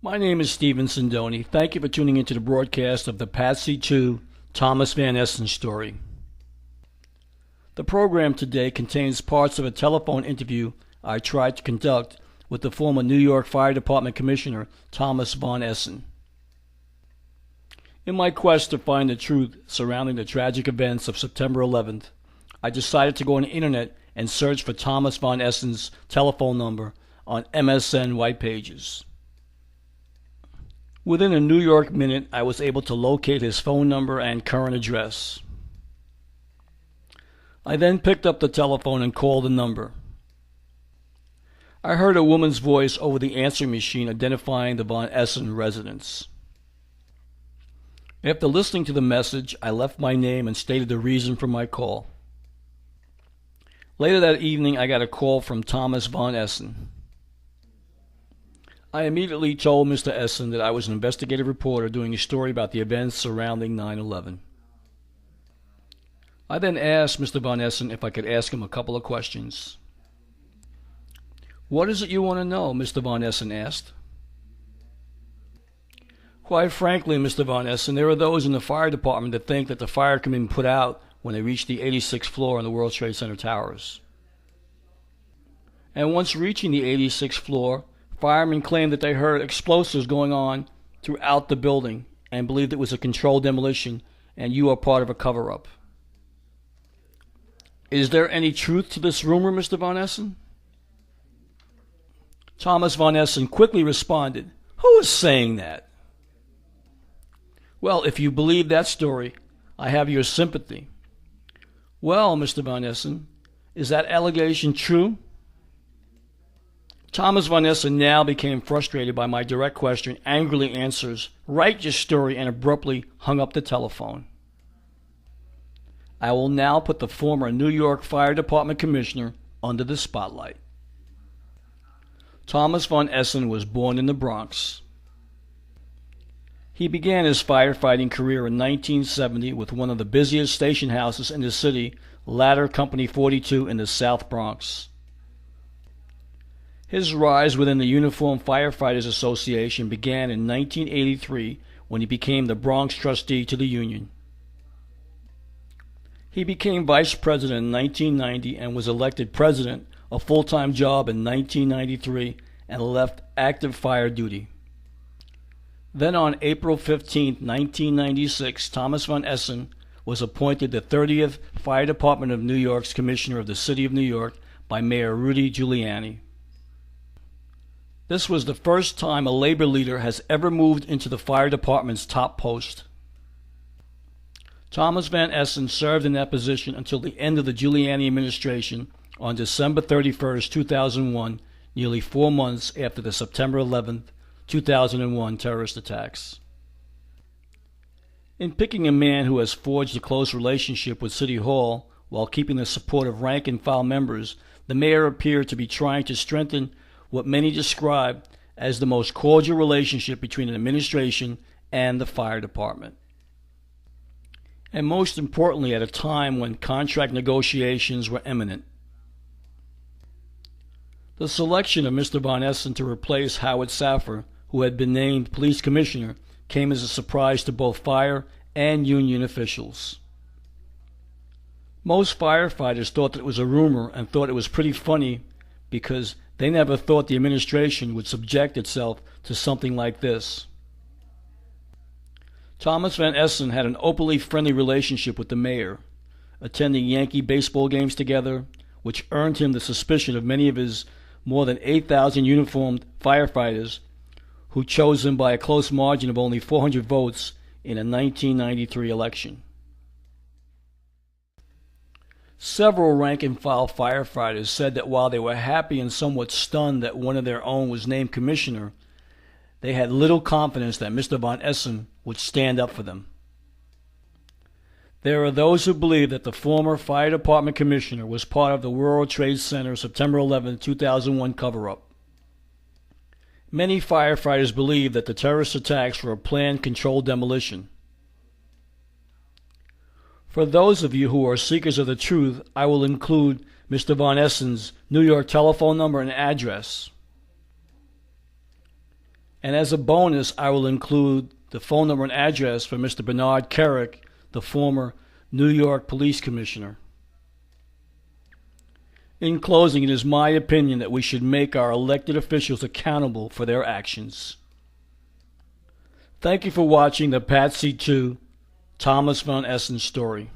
My name is Stephen Sindoni. Thank you for tuning into the broadcast of the Patsy II Thomas Van Essen story. The program today contains parts of a telephone interview I tried to conduct with the former New York Fire Department Commissioner Thomas Von Essen. In my quest to find the truth surrounding the tragic events of September 11th, I decided to go on the internet and search for Thomas Von Essen's telephone number on MSN white pages. Within a New York minute, I was able to locate his phone number and current address. I then picked up the telephone and called the number. I heard a woman's voice over the answering machine identifying the Von Essen residence. After listening to the message, I left my name and stated the reason for my call. Later that evening, I got a call from Thomas Von Essen. I immediately told Mr. Essen that I was an investigative reporter doing a story about the events surrounding 9/11. I then asked Mr. Von Essen if I could ask him a couple of questions. "What is it you want to know?" Mr. Von Essen asked. "Quite frankly, Mr. Von Essen, there are those in the fire department that think that the fire can be put out when they reach the 86th floor in the World Trade Center towers. And once reaching the 86th floor, firemen claim that they heard explosives going on throughout the building and believed it was a controlled demolition and you are part of a cover-up. Is there any truth to this rumor, Mr. Von Essen?" Thomas Von Essen quickly responded, "Who is saying that?" "Well, if you believe that story, I have your sympathy." "Well, Mr. Von Essen, is that allegation true?" Thomas Von Essen now became frustrated by my direct question, angrily answers, "Write your story," and abruptly hung up the telephone. I will now put the former New York Fire Department Commissioner under the spotlight. Thomas Von Essen was born in the Bronx. He began his firefighting career in 1970 with one of the busiest station houses in the city, Ladder Company 42 in the South Bronx. His rise within the Uniformed Firefighters Association began in 1983 when he became the Bronx trustee to the union. He became vice president in 1990 and was elected president, a full-time job, in 1993 and left active fire duty. Then on April 15, 1996, Thomas Von Essen was appointed the 30th Fire Department of New York's Commissioner of the City of New York by Mayor Rudy Giuliani. This was the first time a labor leader has ever moved into the fire department's top post. Thomas Van Essen served in that position until the end of the Giuliani administration on December 31, 2001, nearly 4 months after the September 11, 2001 terrorist attacks. In picking a man who has forged a close relationship with City Hall while keeping the support of rank-and-file members, the mayor appeared to be trying to strengthen what many describe as the most cordial relationship between an administration and the fire department. And most importantly, at a time when contract negotiations were imminent. The selection of Mr. Von Essen to replace Howard Safir, who had been named police commissioner, came as a surprise to both fire and union officials. Most firefighters thought that it was a rumor and thought it was pretty funny because they never thought the administration would subject itself to something like this. Thomas Van Essen had an openly friendly relationship with the mayor, attending Yankee baseball games together, which earned him the suspicion of many of his more than 8,000 uniformed firefighters who chose him by a close margin of only 400 votes in a 1993 election. Several rank-and-file firefighters said that while they were happy and somewhat stunned that one of their own was named commissioner, they had little confidence that Mr. Von Essen would stand up for them. There are those who believe that the former fire department commissioner was part of the World Trade Center September 11, 2001 cover-up. Many firefighters believe that the terrorist attacks were a planned, controlled demolition. For those of you who are seekers of the truth, I will include Mr. Von Essen's New York telephone number and address. And as a bonus, I will include the phone number and address for Mr. Bernard Kerik, the former New York Police Commissioner. In closing, it is my opinion that we should make our elected officials accountable for their actions. Thank you for watching the Patsy II Thomas von Essen story.